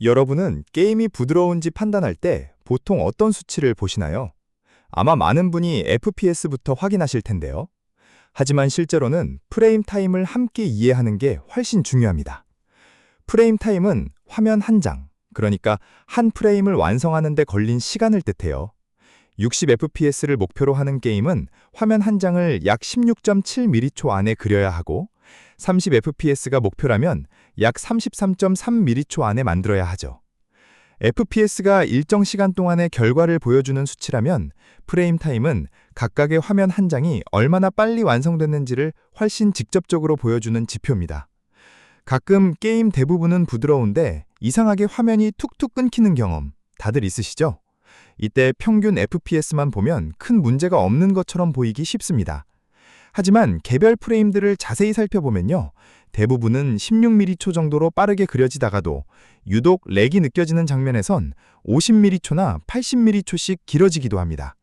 여러분은 게임이 부드러운지 판단할 때 보통 어떤 수치를 보시나요? 아마 많은 분이 FPS부터 확인하실 텐데요. 하지만 실제로는 프레임 타임을 함께 이해하는 게 훨씬 중요합니다. 프레임 타임은 화면 한 장, 그러니까 한 프레임을 완성하는 데 걸린 시간을 뜻해요. 60fps를 목표로 하는 게임은 화면 한 장을 약 16.7ms 안에 그려야 하고 30fps가 목표라면 약 33.3ms 안에 만들어야 하죠. FPS가 일정 시간 동안의 결과를 보여주는 수치라면 프레임 타임은 각각의 화면 한 장이 얼마나 빨리 완성됐는지를 훨씬 직접적으로 보여주는 지표입니다. 가끔 게임 대부분은 부드러운데 이상하게 화면이 툭툭 끊기는 경험 다들 있으시죠? 이때 평균 FPS만 보면 큰 문제가 없는 것처럼 보이기 쉽습니다. 하지만 개별 프레임들을 자세히 살펴보면요. 대부분은 16ms 정도로 빠르게 그려지다가도 유독 렉이 느껴지는 장면에선 50ms나 80ms씩 길어지기도 합니다.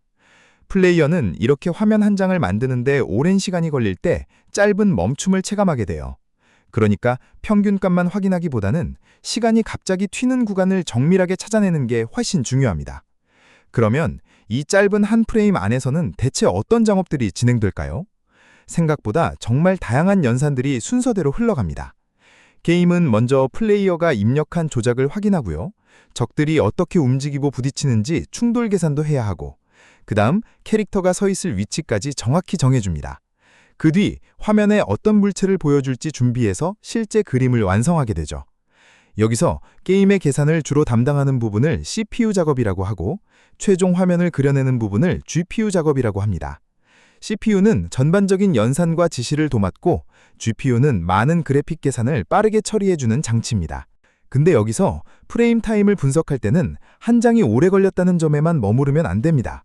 플레이어는 이렇게 화면 한 장을 만드는데 오랜 시간이 걸릴 때 짧은 멈춤을 체감하게 돼요. 그러니까 평균값만 확인하기보다는 시간이 갑자기 튀는 구간을 정밀하게 찾아내는 게 훨씬 중요합니다. 그러면 이 짧은 한 프레임 안에서는 대체 어떤 작업들이 진행될까요? 생각보다 정말 다양한 연산들이 순서대로 흘러갑니다. 게임은 먼저 플레이어가 입력한 조작을 확인하고요. 적들이 어떻게 움직이고 부딪히는지 충돌 계산도 해야 하고 그 다음 캐릭터가 서 있을 위치까지 정확히 정해줍니다. 그 뒤 화면에 어떤 물체를 보여줄지 준비해서 실제 그림을 완성하게 되죠. 여기서 게임의 계산을 주로 담당하는 부분을 CPU 작업이라고 하고 최종 화면을 그려내는 부분을 GPU 작업이라고 합니다. CPU는 전반적인 연산과 지시를 도맡고 GPU는 많은 그래픽 계산을 빠르게 처리해주는 장치입니다. 근데 여기서 프레임 타임을 분석할 때는 한 장이 오래 걸렸다는 점에만 머무르면 안 됩니다.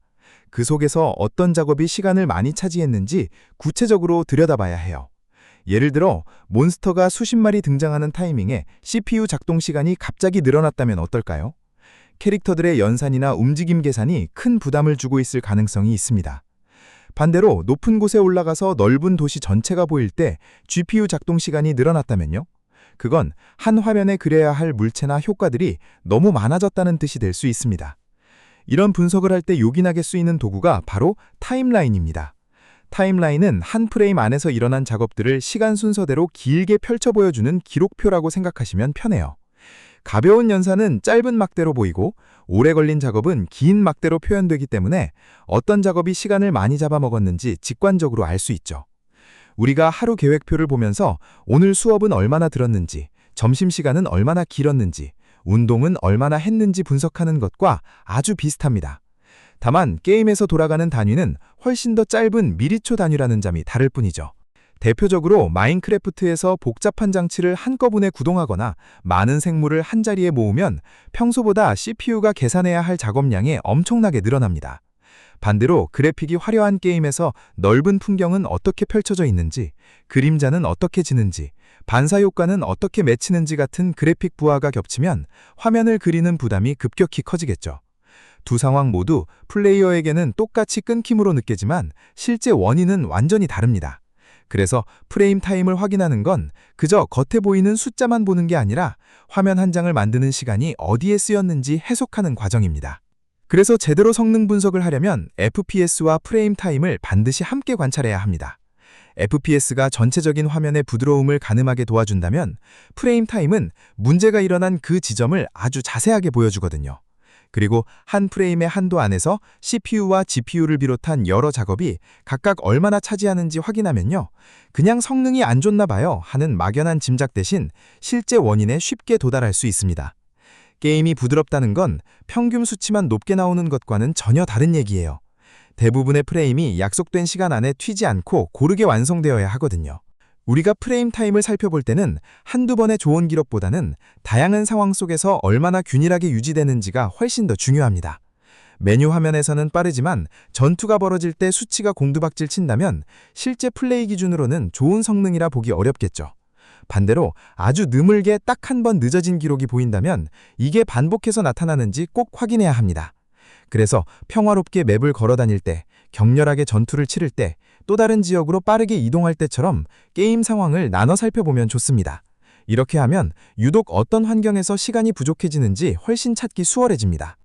그 속에서 어떤 작업이 시간을 많이 차지했는지 구체적으로 들여다봐야 해요. 예를 들어 몬스터가 수십 마리 등장하는 타이밍에 CPU 작동 시간이 갑자기 늘어났다면 어떨까요? 캐릭터들의 연산이나 움직임 계산이 큰 부담을 주고 있을 가능성이 있습니다. 반대로 높은 곳에 올라가서 넓은 도시 전체가 보일 때 GPU 작동 시간이 늘어났다면요? 그건 한 화면에 그려야 할 물체나 효과들이 너무 많아졌다는 뜻이 될 수 있습니다. 이런 분석을 할 때 요긴하게 쓰이는 도구가 바로 타임라인입니다. 타임라인은 한 프레임 안에서 일어난 작업들을 시간 순서대로 길게 펼쳐 보여주는 기록표라고 생각하시면 편해요. 가벼운 연산은 짧은 막대로 보이고 오래 걸린 작업은 긴 막대로 표현되기 때문에 어떤 작업이 시간을 많이 잡아먹었는지 직관적으로 알 수 있죠. 우리가 하루 계획표를 보면서 오늘 수업은 얼마나 들었는지, 점심시간은 얼마나 길었는지, 운동은 얼마나 했는지 분석하는 것과 아주 비슷합니다. 다만 게임에서 돌아가는 단위는 훨씬 더 짧은 미리초 단위라는 점이 다를 뿐이죠. 대표적으로 마인크래프트에서 복잡한 장치를 한꺼번에 구동하거나 많은 생물을 한자리에 모으면 평소보다 CPU가 계산해야 할 작업량이 엄청나게 늘어납니다. 반대로 그래픽이 화려한 게임에서 넓은 풍경은 어떻게 펼쳐져 있는지, 그림자는 어떻게 지는지, 반사효과는 어떻게 맺히는지 같은 그래픽 부하가 겹치면 화면을 그리는 부담이 급격히 커지겠죠. 두 상황 모두 플레이어에게는 똑같이 끊김으로 느끼지만 실제 원인은 완전히 다릅니다. 그래서 프레임 타임을 확인하는 건 그저 겉에 보이는 숫자만 보는 게 아니라 화면 한 장을 만드는 시간이 어디에 쓰였는지 해석하는 과정입니다. 그래서 제대로 성능 분석을 하려면 FPS와 프레임 타임을 반드시 함께 관찰해야 합니다. FPS가 전체적인 화면의 부드러움을 가늠하게 도와준다면 프레임 타임은 문제가 일어난 그 지점을 아주 자세하게 보여주거든요. 그리고 한 프레임의 한도 안에서 CPU와 GPU를 비롯한 여러 작업이 각각 얼마나 차지하는지 확인하면요. 그냥 성능이 안 좋나 봐요 하는 막연한 짐작 대신 실제 원인에 쉽게 도달할 수 있습니다. 게임이 부드럽다는 건 평균 수치만 높게 나오는 것과는 전혀 다른 얘기예요. 대부분의 프레임이 약속된 시간 안에 튀지 않고 고르게 완성되어야 하거든요. 우리가 프레임 타임을 살펴볼 때는 한두 번의 좋은 기록보다는 다양한 상황 속에서 얼마나 균일하게 유지되는지가 훨씬 더 중요합니다. 메뉴 화면에서는 빠르지만 전투가 벌어질 때 수치가 곤두박질 친다면 실제 플레이 기준으로는 좋은 성능이라 보기 어렵겠죠. 반대로 아주 느물게 딱 한 번 늦어진 기록이 보인다면 이게 반복해서 나타나는지 꼭 확인해야 합니다. 그래서 평화롭게 맵을 걸어 다닐 때, 격렬하게 전투를 치를 때, 또 다른 지역으로 빠르게 이동할 때처럼 게임 상황을 나눠 살펴보면 좋습니다. 이렇게 하면 유독 어떤 환경에서 시간이 부족해지는지 훨씬 찾기 수월해집니다.